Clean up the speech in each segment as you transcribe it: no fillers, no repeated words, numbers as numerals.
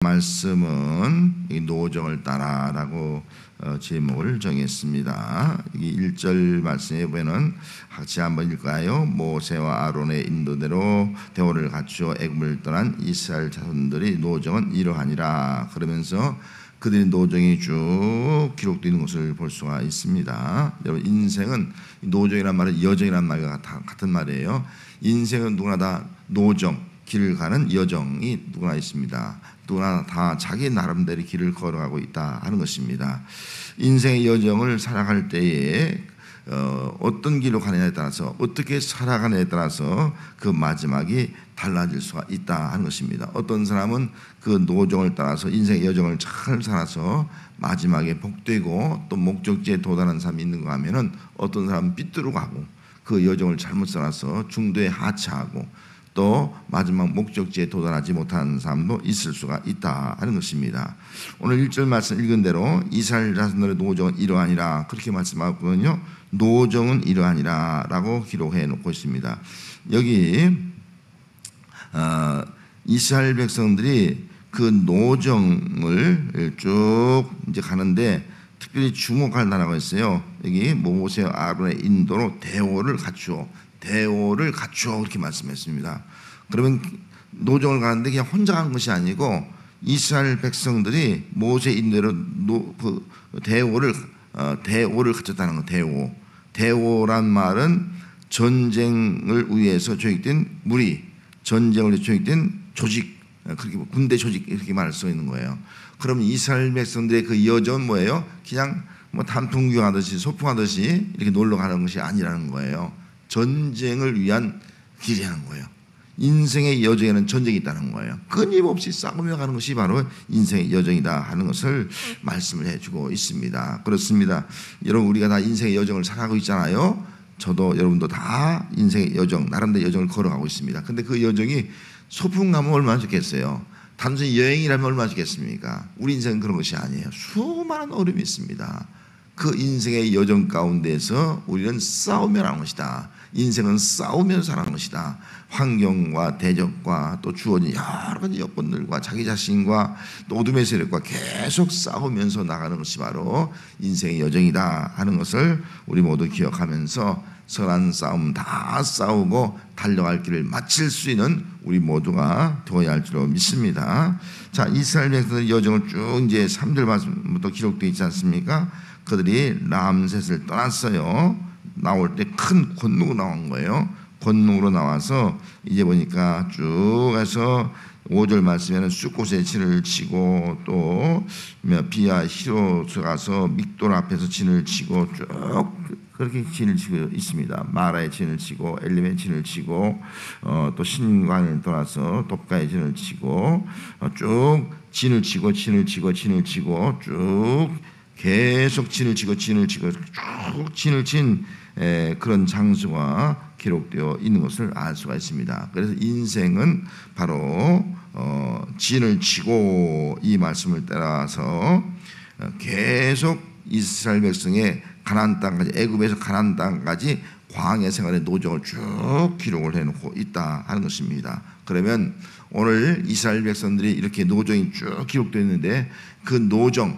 말씀은 이 노정을 따라라고 제목을 정했습니다. 이 1절 말씀에 보면은 같이 한번 읽을까요? 모세와 아론의 인도대로 대오를 갖추어 애굽을 떠난 이스라엘 자손들의 노정은 이러하니라. 그러면서 그들의 노정이 쭉 기록되는 것을 볼 수가 있습니다. 여러분, 인생은 노정이란 말은 여정이란 말과 같은 말이에요. 인생은 누구나 다 노정, 길을 가는 여정이 누구나 있습니다. 누구나 다 자기 나름대로 길을 걸어가고 있다 하는 것입니다. 인생의 여정을 살아갈 때에 어떤 길로 가느냐에 따라서, 어떻게 살아가느냐에 따라서 그 마지막이 달라질 수가 있다 하는 것입니다. 어떤 사람은 그 노정을 따라서 인생의 여정을 잘 살아서 마지막에 복되고 또 목적지에 도달하는 사람이 있는가 하면은, 어떤 사람은 삐뚤어 가고 그 여정을 잘못 살아서 중도에 하차하고 또 마지막 목적지에 도달하지 못하는 사람도 있을 수가 있다 하는 것입니다. 오늘 1절 말씀 읽은 대로 이스라엘 자손들의 노정은 이러하니라, 그렇게 말씀하거든요. 노정은 이러하니라 라고 기록해 놓고 있습니다. 여기 이스라엘 백성들이 그 노정을 쭉 이제 가는데 특별히 주목할 나라가 있어요. 여기 모세와 아론의 인도로 대오를 갖추어 그렇게 말씀했습니다. 그러면 노정을 가는데 그냥 혼자 간 것이 아니고 이스라엘 백성들이 모세 인도로 그 대오를 갖췄다는 거. 대오란 말은 전쟁을 위해서 조직된 무리, 전쟁을 위해서 조직된 조직, 그렇게 군대 조직, 이렇게 말할 수 있는 거예요. 그럼 이스라엘 백성들의 그 여정은 뭐예요? 그냥 뭐 단풍 구경하듯이 소풍하듯이 이렇게 놀러 가는 것이 아니라는 거예요. 전쟁을 위한 길이라는 거예요. 인생의 여정에는 전쟁이 있다는 거예요. 끊임없이 싸우며 가는 것이 바로 인생의 여정이다 하는 것을 말씀을 해주고 있습니다. 그렇습니다. 여러분, 우리가 다 인생의 여정을 살아가고 있잖아요. 저도 여러분도 다 인생의 여정, 나름대로 여정을 걸어가고 있습니다. 근데 그 여정이 소풍 가면 얼마나 좋겠어요. 단순히 여행이라면 얼마나 좋겠습니까? 우리 인생은 그런 것이 아니에요. 수많은 어려움이 있습니다. 그 인생의 여정 가운데서 우리는 싸우며 하는 것이다. 인생은 싸우면서 살아가는 것이다. 환경과 대적과 또 주어진 여러 가지 여건들과 자기 자신과 또 어둠의 세력과 계속 싸우면서 나가는 것이 바로 인생의 여정이다 하는 것을 우리 모두 기억하면서 선한 싸움 다 싸우고 달려갈 길을 마칠 수 있는 우리 모두가 되어야 할 줄로 믿습니다. 자, 이스라엘 백성들의 여정을 쭉 이제 3절 말씀부터 기록되어 있지 않습니까? 그들이 람셋을 떠났어요. 나올 때 큰 권능으로 나온 거예요. 권능으로 나와서 이제 보니까 쭉 해서 5절 말씀에는 숫곳에 진을 치고 또 비아 히로스 가서 믹돌 앞에서 진을 치고 쭉 그렇게 진을 치고 있습니다. 마라의 진을 치고 엘림의 진을 치고 또 신관을 떠나서 돕가의 진을 치고 쭉 진을 치고 쭉 계속 진을 치고 쭉 진을 친 그런 장수가 기록되어 있는 것을 알 수가 있습니다. 그래서 인생은 바로 진을 치고 이 말씀을 따라서 계속 이스라엘 백성의 가나안 땅까지, 애굽에서 가나안 땅까지 광야 생활의 노정을 쭉 기록을 해놓고 있다 하는 것입니다. 그러면 오늘 이스라엘 백성들이 이렇게 노정이 쭉 기록되어 있는데 그 노정,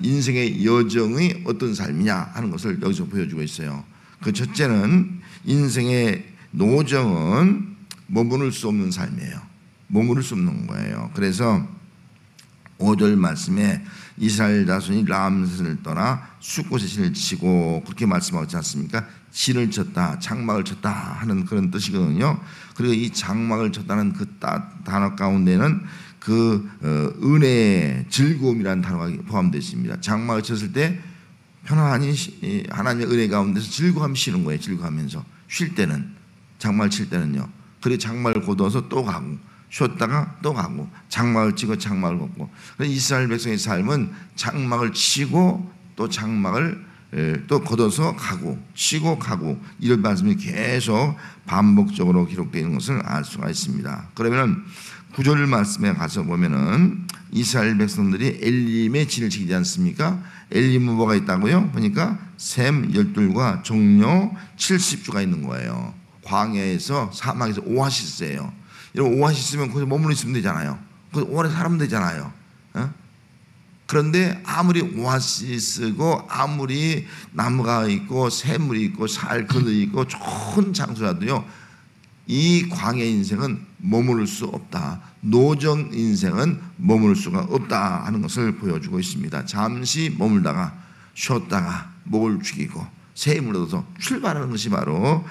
인생의 여정이 어떤 삶이냐 하는 것을 여기서 보여주고 있어요. 그 첫째는 인생의 노정은 머무를 수 없는 삶이에요. 머무를 수 없는 거예요. 그래서 5절 말씀에 이스라엘 자손이 람셋을 떠나 숫곳에 진을 치고 그렇게 말씀하고 있지 않습니까? 진을 쳤다, 장막을 쳤다 하는 그런 뜻이거든요. 그리고 이 장막을 쳤다는 그 단어 가운데는 그 은혜의 즐거움이라는 단어가 포함되어 있습니다. 장막을 쳤을 때 편안히 하나님의 은혜 가운데서 즐거움이 쉬는 거예요. 즐거워하면서 쉴 때는, 장막을 칠 때는요. 그리고 장막을 걷어서 또 가고 쉬었다가 또 가고 장막을 치고 장막을 걷고. 그래서 이스라엘 백성의 삶은 장막을 치고 또 장막을 또 걷어서 가고 치고 가고 이런 말씀이 계속 반복적으로 기록되어 있는 것을 알 수가 있습니다. 그러면 9절 말씀에 가서 보면은 이스라엘 백성들이 엘림의 진을 치지 않습니까? 엘림은 뭐가 있다고요? 보니까 샘 12과 종려 70주가 있는 거예요. 광야에서 사막에서 오아시스예요. 여러분, 오아시스면 거기서 머물러 있으면 되잖아요. 오래 살면 되잖아요. 그런데 아무리 오아시스고 아무리 나무가 있고 샘물이 있고 살 그늘이 있고 좋은 장소라도요, 이 광야 인생은 머무를 수 없다. 노정 인생은 머무를 수가 없다 하는 것을 보여주고 있습니다. 잠시 머물다가 쉬었다가 목을 죽이고 새 힘을 얻어서 출발하는 것이 바로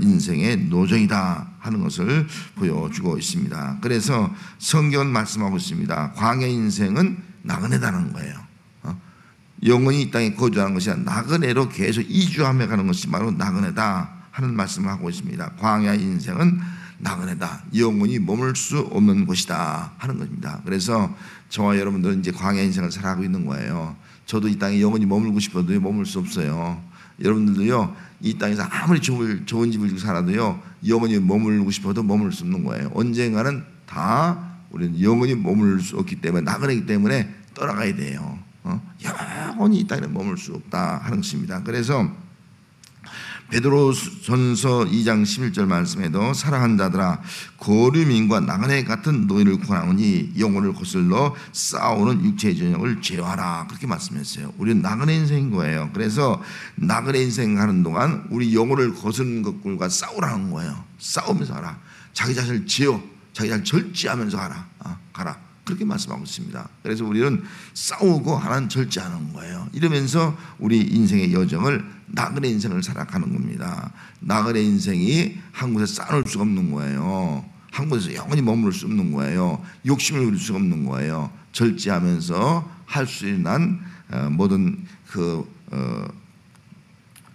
인생의 노정이다 하는 것을 보여주고 있습니다. 그래서 성경은 말씀하고 있습니다. 광야 인생은 나그네다는 거예요. 영원히 이 땅에 거주하는 것이 아니라 나그네로 계속 이주하며 가는 것이 바로 나그네다 하는 말씀을 하고 있습니다. 광야 인생은 나그네다. 영원히 머물 수 없는 곳이다 하는 것입니다. 그래서 저와 여러분들은 이제 광야 인생을 살아가고 있는 거예요. 저도 이 땅에 영원히 머물고 싶어도 머물 수 없어요. 여러분들도요, 이 땅에서 아무리 좋은 집을 지고 살아도요, 영원히 머물고 싶어도 머물 수 없는 거예요. 언젠가는 다 우리는 영원히 머물 수 없기 때문에, 나그네이기 때문에 떠나가야 돼요. 영원히 이 땅에 머물 수 없다 하는 것입니다. 그래서 베드로전서 2장 11절 말씀에도 사랑하는 자들아 거류민과 나그네 같은 너희를 권하노니 영혼을 거슬러 싸우는 육체의 전형을 제어하라, 그렇게 말씀했어요. 우리는 나그네 인생인 거예요. 그래서 나그네 인생 하는 동안 우리 영혼을 거스르는 것들과 싸우라는 거예요. 싸우면서 하라. 자기 자신을 제어, 자기 자신을 절제하면서 가라. 그렇게 말씀하고 있습니다. 그래서 우리는 싸우고 하나는 절제하는 거예요. 이러면서 우리 인생의 여정을, 나그네 인생을 살아가는 겁니다. 나그네 인생이 한 곳에 쌓아놓을 수가 없는 거예요. 한 곳에서 영원히 머무를 수 없는 거예요. 욕심을 부릴 수가 없는 거예요. 절제하면서 할 수 있는 모든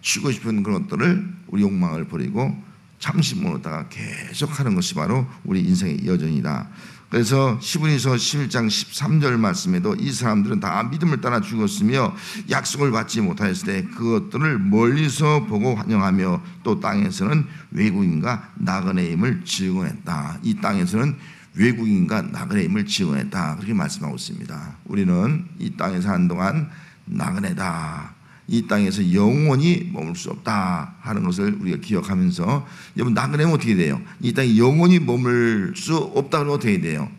쉬고 싶은 그런 것들을, 우리 욕망을 버리고 잠시 머물다가 계속 하는 것이 바로 우리 인생의 여정이다. 그래서 히브리서 11장 13절 말씀에도 이 사람들은 다 믿음을 따라 죽었으며 약속을 받지 못하였을 때 그것들을 멀리서 보고 환영하며 또 땅에서는 외국인과 나그네임을 증언했다. 이 땅에서는 외국인과 나그네임을 증언했다, 그렇게 말씀하고 있습니다. 우리는 이 땅에서 한동안 나그네다, 이 땅에서 영원히 머물 수 없다 하는 것을 우리가 기억하면서, 여러분 나그네면 어떻게 돼요? 이 땅에 영원히 머물 수 없다 그러면 어떻게 돼요?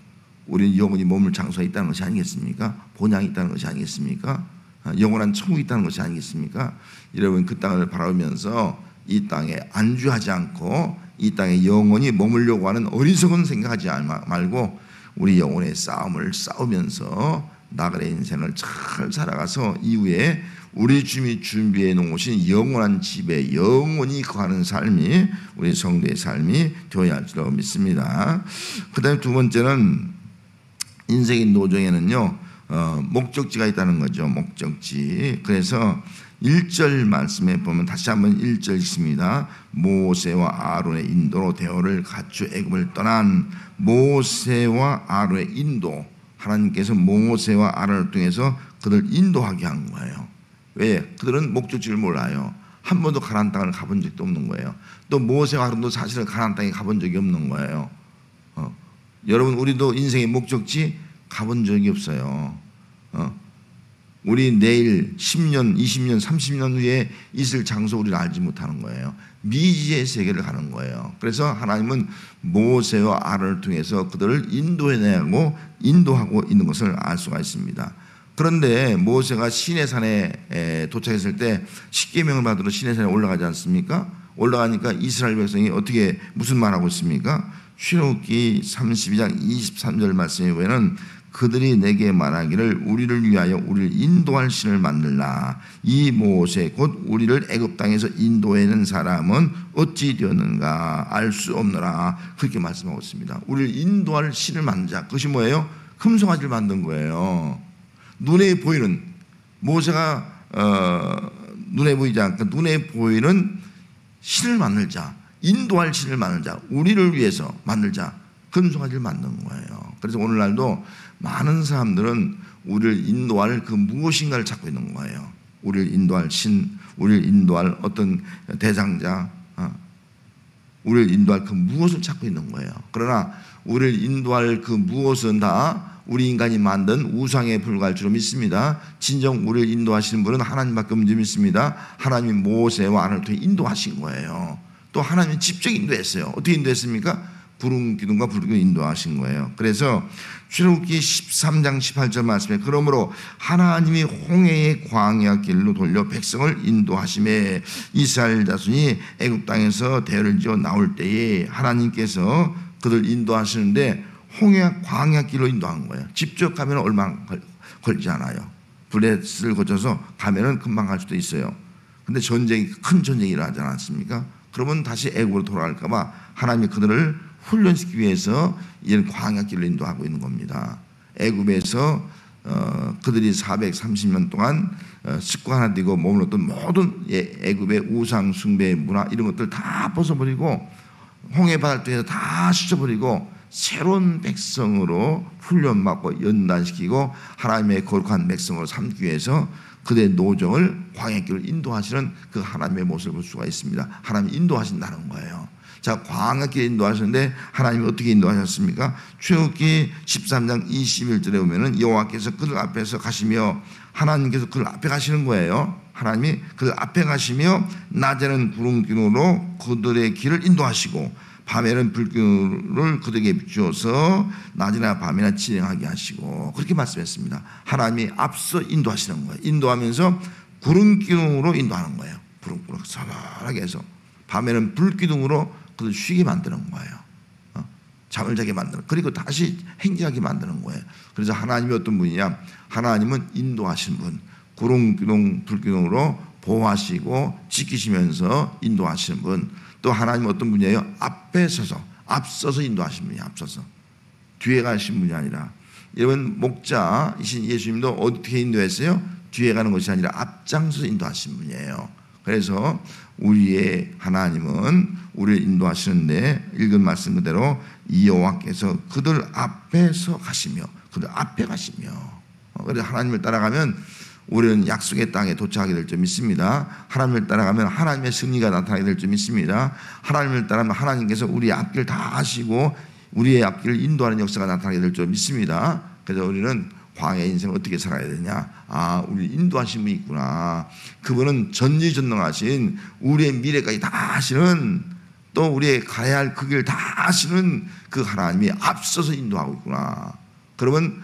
우리는 영원히 머물 장소가 있다는 것이 아니겠습니까? 본향이 있다는 것이 아니겠습니까? 영원한 천국이 있다는 것이 아니겠습니까? 여러분 그 땅을 바라보면서 이 땅에 안주하지 않고 이 땅에 영원히 머물려고 하는 어리석은 생각하지 말고 우리 영혼의 싸움을 싸우면서 나그네 인생을 잘 살아가서 이후에 우리 주님이 준비해 놓으신 영원한 집에 영원히 거하는 삶이 우리 성도의 삶이 되어야 할 줄 믿습니다. 그 다음에 두 번째는 인생의 노정에는요, 목적지가 있다는 거죠. 목적지. 그래서 1절 말씀에 보면 다시 한번 1절 읽습니다. 모세와 아론의 인도로 대오를 갖추 애굽을 떠난 모세와 아론의 인도, 하나님께서 모세와 아론을 통해서 그들 인도하게 한 거예요. 왜? 그들은 목적지를 몰라요. 한 번도 가나안 땅을 가본 적도 없는 거예요. 또 모세와 아론도 사실은 가나안 땅에 가본 적이 없는 거예요. 여러분 우리도 인생의 목적지 가본 적이 없어요. 우리 내일 10년, 20년, 30년 후에 있을 장소 우리는 알지 못하는 거예요. 미지의 세계를 가는 거예요. 그래서 하나님은 모세와 아론을 통해서 그들을 인도하고 있는 것을 알 수가 있습니다. 그런데 모세가 시내산에 도착했을 때 십계명을 받으러 시내산에 올라가지 않습니까? 올라가니까 이스라엘 백성이 어떻게 무슨 말하고 있습니까? 출애굽기 32장 23절 말씀에 보면은 그들이 내게 말하기를 우리를 위하여 우리를 인도할 신을 만들라. 이 모세 곧 우리를 애굽 땅에서 인도해낸 사람은 어찌 되었는가 알 수 없노라. 그렇게 말씀하고 있습니다. 우리를 인도할 신을 만들자. 그것이 뭐예요? 금송아지를 만든 거예요. 눈에 보이는, 모세가 눈에 보이지 않고 눈에 보이는 신을 만들자. 인도할 신을 만들자. 우리를 위해서 만들자. 금송아지를 만든 거예요. 그래서 오늘날도 많은 사람들은 우리를 인도할 그 무엇인가를 찾고 있는 거예요. 우리를 인도할 신, 우리를 인도할 어떤 대상자, 우리를 인도할 그 무엇을 찾고 있는 거예요. 그러나 우리를 인도할 그 무엇은 다 우리 인간이 만든 우상에 불과할 줄 믿습니다. 진정 우리를 인도하시는 분은 하나님밖에 없는 줄 믿습니다. 하나님이 모세와 아론을 통해 인도하신 거예요. 또 하나님이 직접 인도했어요. 어떻게 인도했습니까? 구름 기둥과 불 기둥 인도하신 거예요. 그래서 출애굽기 13장 18절 말씀에 그러므로 하나님이 홍해의 광야 길로 돌려 백성을 인도하심에 이스라엘 자손이 애굽 땅에서 대를 지어 나올 때에 하나님께서 그들 인도하시는데 홍해 광야 길로 인도한 거예요. 직접 가면 얼마 걸리지 않아요. 브레스를 거쳐서 가면은 금방 갈 수도 있어요. 근데 큰 전쟁이 일어나지 않았습니까? 그러면 다시 애굽으로 돌아갈까 봐 하나님이 그들을 훈련시키기 위해서 이런 광야길로 인도하고 있는 겁니다. 애굽에서 그들이 430년 동안 습관화 되고 머물렀던 모든 애굽의 우상 숭배 문화 이런 것들 다 벗어버리고 홍해 바다에서 다 씻어버리고 새로운 백성으로 훈련받고 연단시키고 하나님의 거룩한 백성으로 삼기 위해서 그들의 노정을 광야길로 인도하시는 그 하나님의 모습을 볼 수가 있습니다. 하나님이 인도하신다는 거예요. 자, 광야길에 인도하셨는데 하나님이 어떻게 인도하셨습니까? 출애굽기 13장 21절에 보면은 여호와께서 그들 앞에서 가시며 하나님께서 그들 앞에 가시는 거예요. 하나님이 그들 앞에 가시며 낮에는 구름 기둥으로 그들의 길을 인도하시고 밤에는 불기둥을 그들에게 비추어서 낮이나 밤이나 진행하게 하시고 그렇게 말씀했습니다. 하나님이 앞서 인도하시는 거예요. 인도하면서 구름 기둥으로 인도하는 거예요. 구름구름 서늘하게 해서 밤에는 불기둥으로 그들 쉬게 만드는 거예요. 잠을 자게 만드는, 그리고 다시 행진하게 만드는 거예요. 그래서 하나님이 어떤 분이냐? 하나님은 인도하신 분, 구름 기둥 불기둥으로 보호하시고 지키시면서 인도하시는 분. 또 하나님은 어떤 분이에요? 앞에 서서 앞서서 인도하신 분이에요. 앞서서 뒤에 가신 분이 아니라. 여러분 목자이신 예수님도 어떻게 인도했어요? 뒤에 가는 것이 아니라 앞장서서 인도하신 분이에요. 그래서 우리의 하나님은 우리를 인도하시는데 읽은 말씀 그대로 여호와께서 그들 앞에서 가시며 그들 앞에 가시며 그래서 하나님을 따라가면 우리는 약속의 땅에 도착하게 될 줄 믿습니다. 하나님을 따라가면 하나님의 승리가 나타나게 될 줄 믿습니다. 하나님을 따라가면 하나님께서 우리의 앞길 다 하시고 우리의 앞길을 인도하는 역사가 나타나게 될 줄 믿습니다. 그래서 우리는 광야 인생을 어떻게 살아야 되냐? 아, 우리 인도하신 분이 있구나. 그분은 전지전능하신 우리의 미래까지 다 하시는, 또 우리의 가야 할 그 길 다 하시는 그 하나님이 앞서서 인도하고 있구나. 그러면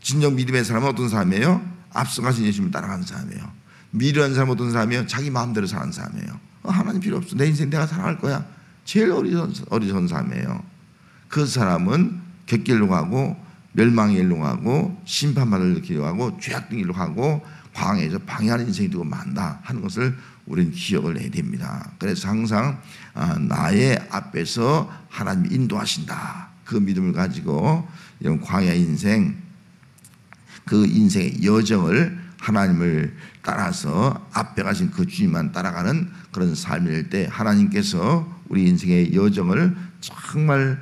진정 믿음의 사람은 어떤 사람이에요? 앞서가신 예수님을 따라가는 사람이에요. 미련한 사람은 어떤 사람이에요? 자기 마음대로 사는 사람이에요. 하나님 필요 없어. 내 인생 내가 살아갈 거야. 제일 어리석은 사람이에요. 그 사람은 객길로 가고 멸망의 일로 가고 심판받을 길로 가고 죄악된 길로 가고 광야에서 방해하는 인생이 되고 만다 하는 것을 우리는 기억을 해야 됩니다. 그래서 항상 나의 앞에서 하나님이 인도하신다. 그 믿음을 가지고 이런 광야 인생, 그 인생의 여정을 하나님을 따라서 앞에 가신 그 주님만 따라가는 그런 삶일 때 하나님께서 우리 인생의 여정을 정말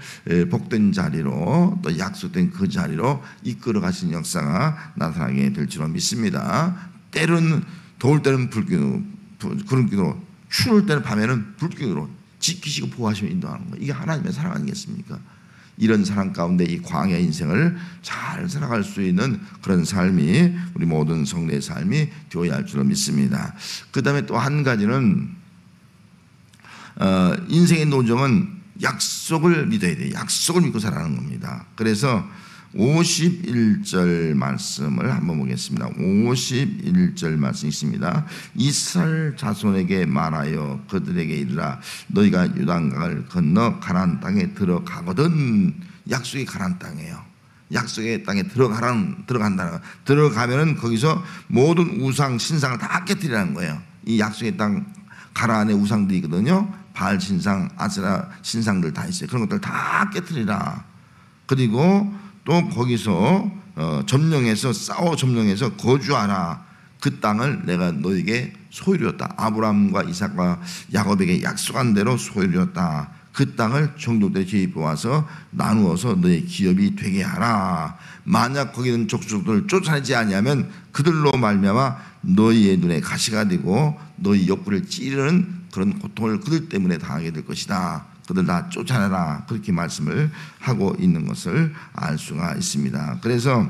복된 자리로 또 약속된 그 자리로 이끌어 가시는 역사가 나타나게 될 줄로 믿습니다. 때로는 더울 때는 불기둥, 구름기둥으로, 추울 때는 밤에는 불기둥으로 지키시고 보호하시며 인도하는 거, 이게 하나님의 사랑 아니겠습니까? 이런 사랑 가운데 이 광야 인생을 잘 살아갈 수 있는 그런 삶이 우리 모든 성도의 삶이 되어야 할 줄로 믿습니다. 그 다음에 또 한 가지는 인생의 노정은 약속을 믿어야 돼요. 약속을 믿고 살아가는 겁니다. 그래서 51절 말씀을 한번 보겠습니다. 51절 말씀 있습니다. 이스라엘 자손에게 말하여 그들에게 이르라. 너희가 요단강을 건너 가나안 땅에 들어가거든. 약속의 가나안 땅이에요. 약속의 땅에 들어간다는, 들어가면은 거기서 모든 우상 신상을 다 깨뜨리라는 거예요. 이 약속의 땅 가나안에 우상들이 있거든요. 바알 신상, 아세라 신상들 다 있어요. 그런 것들 다 깨뜨리라. 그리고 또 거기서 점령해서 거주하라. 그 땅을 내가 너에게 소유리였다. 아브라함과 이삭과 야곱에게 약속한 대로 소유리였다. 그 땅을 종족들에 재입해와서 나누어서 너의 기업이 되게 하라. 만약 거기 있는 족속들을 쫓아내지 아니하면 그들로 말미암아 너희의 눈에 가시가 되고 너희 옆구리를 찌르는 그런 고통을 그들 때문에 당하게 될 것이다. 그들 다 쫓아내라. 그렇게 말씀을 하고 있는 것을 알 수가 있습니다. 그래서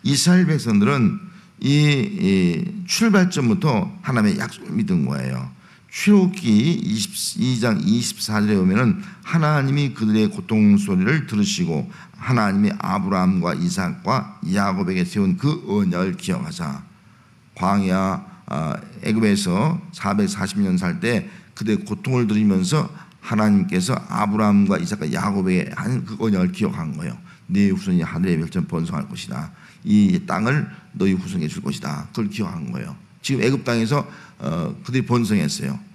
이스라엘 백성들은 이 출발점부터 하나님의 약속을 믿은 거예요. 출애굽기 22장 24절에 보면은 하나님이 그들의 고통 소리를 들으시고 하나님이 아브라함과 이삭과 야곱에게 세운 그 언약을 기억하사 광야 애굽에서 440년 살 때 그들의 고통을 들으면서 하나님께서 아브라함과 이삭과 야곱에게 한 그 언약을 기억한 거예요. 네 후손이 하늘의 별처럼 번성할 것이다. 이 땅을 너희 후손에게 줄 것이다. 그걸 기억한 거예요. 지금 애굽 땅에서 그들이 번성했어요.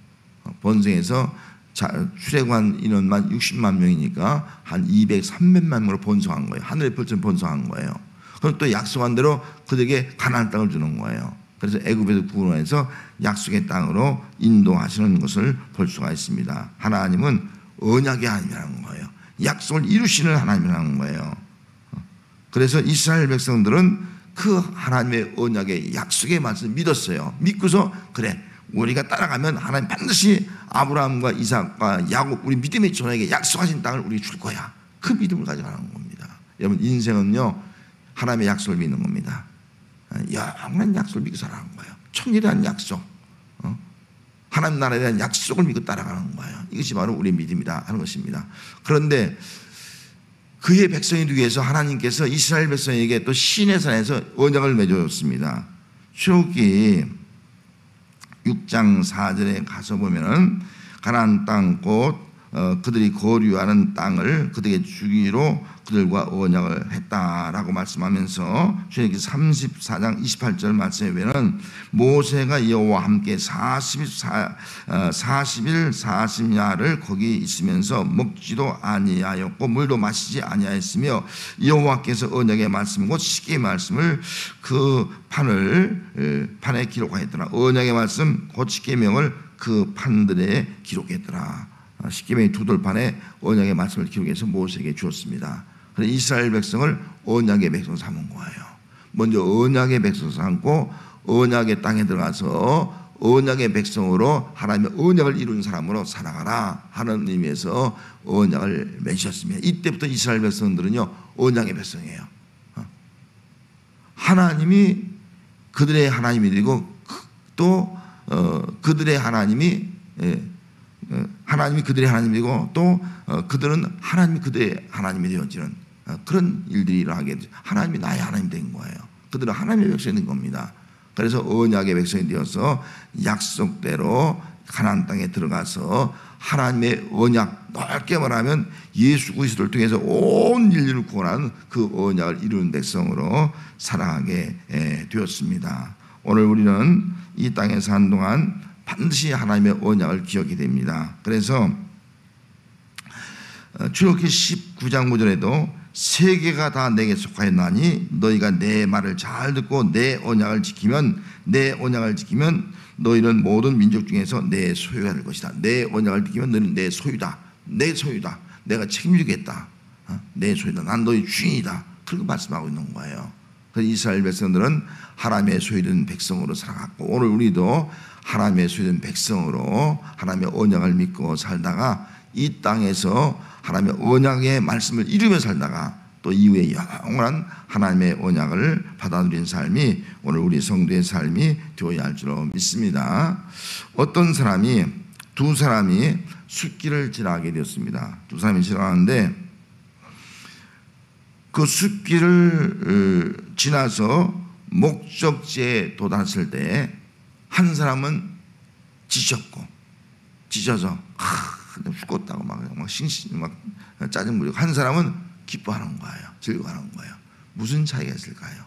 번성해서 출애굽한 인원만 60만 명이니까 한 200, 300만 명으로 번성한 거예요. 하늘의 별처럼 번성한 거예요. 그럼 또 약속한 대로 그들에게 가나안 땅을 주는 거예요. 그래서 애굽에서 구원해서 약속의 땅으로 인도하시는 것을 볼 수가 있습니다. 하나님은 언약의 하나님이라는 거예요. 약속을 이루시는 하나님이라는 거예요. 그래서 이스라엘 백성들은 그 하나님의 언약의 약속의 말씀을 믿었어요. 믿고서 그래 우리가 따라가면 하나님 반드시 아브라함과 이삭과 야곱 우리 믿음의 자손에게 약속하신 땅을 우리 줄 거야. 그 믿음을 가져가는 겁니다. 여러분 인생은요 하나님의 약속을 믿는 겁니다. 영원한 약속을 믿고 살아가는 거예요. 천일에 대한 약속, 하나님 나라에 대한 약속을 믿고 따라가는 거예요. 이것이 바로 우리의 믿음이다 하는 것입니다. 그런데 그의 백성이 되기 위해서 하나님께서 이스라엘 백성에게 또 시내 산에서 언약을 맺어줬습니다. 출애굽기 6장 4절에 가서 보면은 가나안 땅 곧 그들이 거류하는 땅을 그들에게 주기로 그들과 언약을 했다라고 말씀하면서 출애굽기 34장 28절 말씀에 보면 모세가 여호와와 함께 40일 40야를 거기 있으면서 먹지도 아니하였고 물도 마시지 아니하였으며 여호와께서 언약의 말씀 곧 십계의 말씀을 그 판에 기록하였더라. 언약의 말씀 곧 십계명을 그 판들에 기록했더라. 십계명의 두 돌판에 언약의 말씀을 기록해서 모세에게 주었습니다. 그래서 이스라엘 백성을 언약의 백성 삼은 거예요. 먼저 언약의 백성 삼고 언약의 땅에 들어가서 언약의 백성으로 하나님의 언약을 이루는 사람으로 살아가라 하는 의미에서 언약을 맺으셨습니다. 이때부터 이스라엘 백성들은요 언약의 백성이에요. 하나님이 그들의 하나님이 되고 또 그들의 하나님이 하나님이 그들의 하나님이고 또 그들은 하나님이 그들의 하나님이 되어지는 그런 일들이 일어나게 되죠. 하나님이 나의 하나님 된 거예요. 그들은 하나님의 백성이 된 겁니다. 그래서 언약의 백성이 되어서 약속대로 가나안 땅에 들어가서 하나님의 언약, 넓게 말하면 예수 그리스도를 통해서 온 인류를 구원하는 그 언약을 이루는 백성으로 살아가게 되었습니다. 오늘 우리는 이 땅에 사는 동안 반드시 하나님의 언약을 기억이 됩니다. 그래서 출애굽기 19장 5절에도 세계가 다 내게 속하였나니 너희가 내 말을 잘 듣고 내 언약을 지키면 너희는 모든 민족 중에서 내 소유가 될 것이다. 내 언약을 지키면 너희는 내 소유다. 내 소유다. 내가 책임지겠다. 내 소유다. 난 너희 주인이다. 그렇게 말씀하고 있는 거예요. 그래서 이스라엘 백성들은 하나님의 소유된 백성으로 살아갔고 오늘 우리도 하나님의 소유된 백성으로 하나님의 언약을 믿고 살다가 이 땅에서 하나님의 언약의 말씀을 이루며 살다가 또 이후에 영원한 하나님의 언약을 받아 누린 삶이 오늘 우리 성도의 삶이 되어야 할 줄로 믿습니다. 어떤 사람이 두 사람이 숲길을 지나게 되었습니다. 두 사람이 지나가는데 그 숲길을 지나서 목적지에 도달했을 때 한 사람은 지쳐서 죽었다고 막 짜증 부리고 한 사람은 기뻐하는 거예요. 즐거워하는 거예요. 무슨 차이가 있을까요?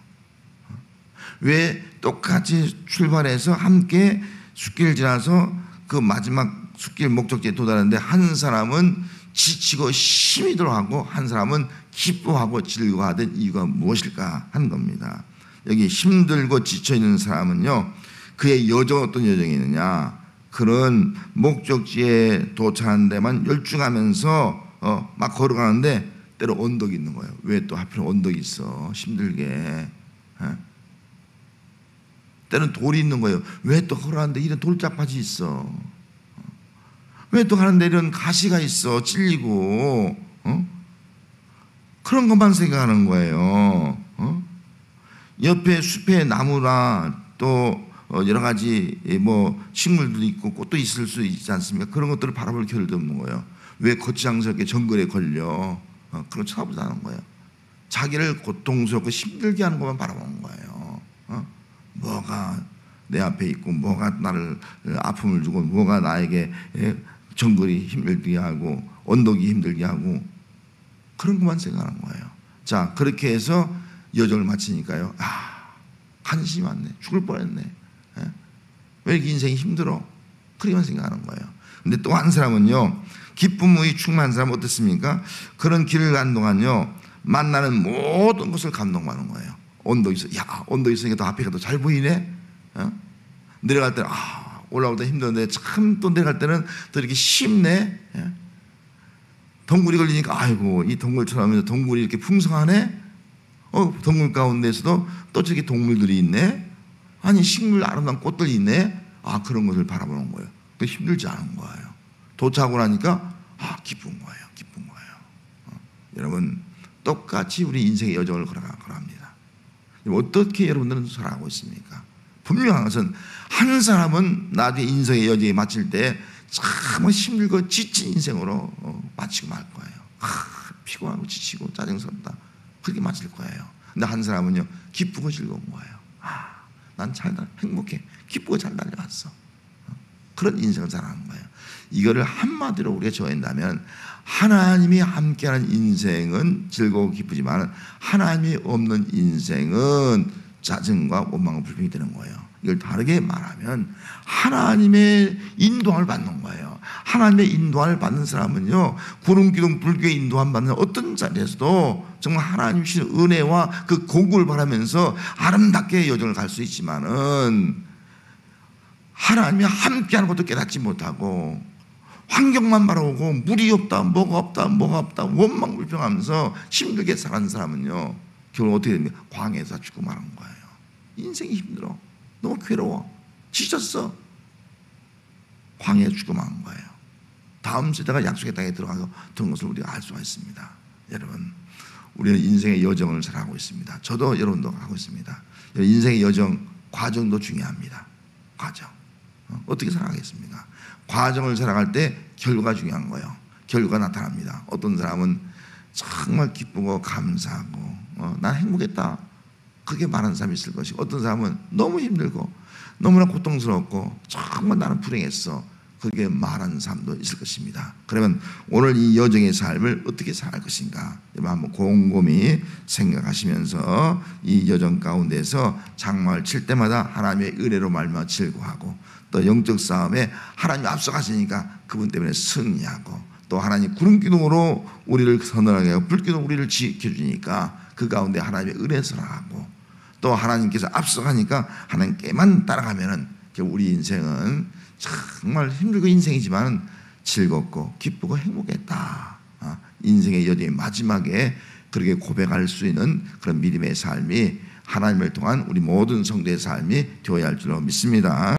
왜 똑같이 출발해서 함께 숲길을 지나서 그 마지막 숲길 목적지에 도달하는데 한 사람은 지치고 힘이 들어가고 한 사람은 기뻐하고 즐거워하던 이유가 무엇일까 하는 겁니다. 여기 힘들고 지쳐있는 사람은요 그의 여정 어떤 여정이 있느냐 그런 목적지에 도착한 데만 열중하면서 막 걸어가는데 때로 언덕이 있는 거예요. 왜 또 하필 언덕이 있어 힘들게 때는 돌이 있는 거예요. 왜 또 걸어가는데 이런 돌짝밭이 있어. 왜 또 가는데 이런 가시가 있어 찔리고 그런 것만 생각하는 거예요. 옆에 숲에 나무나 또 여러 가지 뭐 식물도 있고 꽃도 있을 수 있지 않습니까? 그런 것들을 바라볼 겨를도 없는 거예요. 왜 거창스럽게 정글에 걸려 그런 거 쳐다보지 않는 거예요. 자기를 고통스럽고 힘들게 하는 것만 바라보는 거예요. 뭐가 내 앞에 있고 뭐가 나를 아픔을 주고 뭐가 나에게 정글이 힘들게 하고 언덕이 힘들게 하고 그런 것만 생각하는 거예요. 자, 그렇게 해서 여정을 마치니까요. 한심이 많네. 죽을 뻔했네. 왜 이렇게 인생이 힘들어? 그렇게만 생각하는 거예요. 근데 또 한 사람은요, 기쁨의 충만한 사람은 어떻습니까? 그런 길을 가는 동안요, 만나는 모든 것을 감동받는 거예요. 언덕 있으니까 더 앞에 가도 잘 보이네? 내려갈 때는, 올라올 때 힘든데 참 또 내려갈 때는 더 이렇게 쉽네? 덩굴이 걸리니까, 아이고, 이 덩굴처럼 덩굴이 이렇게 풍성하네? 덩굴 가운데에서도 또 저렇게 동물들이 있네? 아니, 식물 아름다운 꽃들이 있네? 그런 것을 바라보는 거예요. 힘들지 않은 거예요. 도착하고 나니까, 기쁜 거예요. 기쁜 거예요. 여러분, 똑같이 우리 인생의 여정을 걸어갑니다. 어떻게 여러분들은 살아가고 있습니까? 분명한 것은 한 사람은 나중에 인생의 여정에 마칠 때 참 힘들고 지친 인생으로 마치고 말 거예요. 피곤하고 지치고 짜증스럽다. 그렇게 마칠 거예요. 근데 한 사람은요, 기쁘고 즐거운 거예요. 난 행복해. 기쁘고 잘 달려왔어. 그런 인생을 살아가는 거예요. 이거를 한마디로 우리가 정한다면 하나님이 함께하는 인생은 즐거워 기쁘지만 하나님이 없는 인생은 짜증과 원망과 불평이 되는 거예요. 이걸 다르게 말하면 하나님의 인도함을 받는 거예요. 하나님의 인도함을 받는 사람은요, 구름기둥 불교의 인도함 받는 어떤 자리에서도 정말 하나님 주신 은혜와 그 공급을 바라면서 아름답게 여정을 갈 수 있지만은 하나님이 함께하는 것도 깨닫지 못하고 환경만 바라보고 물이 없다, 뭐가 없다 원망 불평하면서 힘들게 살아가는 사람은요, 결국 어떻게 됩니까? 광야에서 죽고 마는 거예요. 인생이 힘들어. 너무 괴로워. 지쳤어. 광야에 죽고 마는 거예요. 다음 세대가 약속의 땅에 들어가서 그런 것을 우리가 알 수가 있습니다. 여러분, 우리는 인생의 여정을 살아가고 있습니다. 저도 여러분도 하고 있습니다. 인생의 여정, 과정도 중요합니다. 과정. 어떻게 살아가겠습니까? 과정을 살아갈 때 결과가 중요한 거예요. 결과가 나타납니다. 어떤 사람은 정말 기쁘고 감사하고 난 행복했다. 그렇게 말하는 사람이 있을 것이고, 어떤 사람은 너무 힘들고 너무나 고통스럽고 정말 나는 불행했어. 그렇게 말하는 사람도 있을 것입니다. 그러면 오늘 이 여정의 삶을 어떻게 살아갈 것인가 한번 곰곰이 생각하시면서 이 여정 가운데서 장막을 칠 때마다 하나님의 은혜로 말미암아 즐거워하고, 또 영적 싸움에 하나님이 앞서가시니까 그분 때문에 승리하고, 또 하나님 구름기둥으로 우리를 서늘하게 하고 불기둥 우리를 지켜주니까 그 가운데 하나님의 은혜를 하고, 또 하나님께서 앞서가니까 하나님께만 따라가면은 우리 인생은 정말 힘들고 인생이지만 즐겁고 기쁘고 행복했다. 인생의 여정의 마지막에 그렇게 고백할 수 있는 그런 믿음의 삶이 하나님을 통한 우리 모든 성도의 삶이 되어야 할 줄로 믿습니다.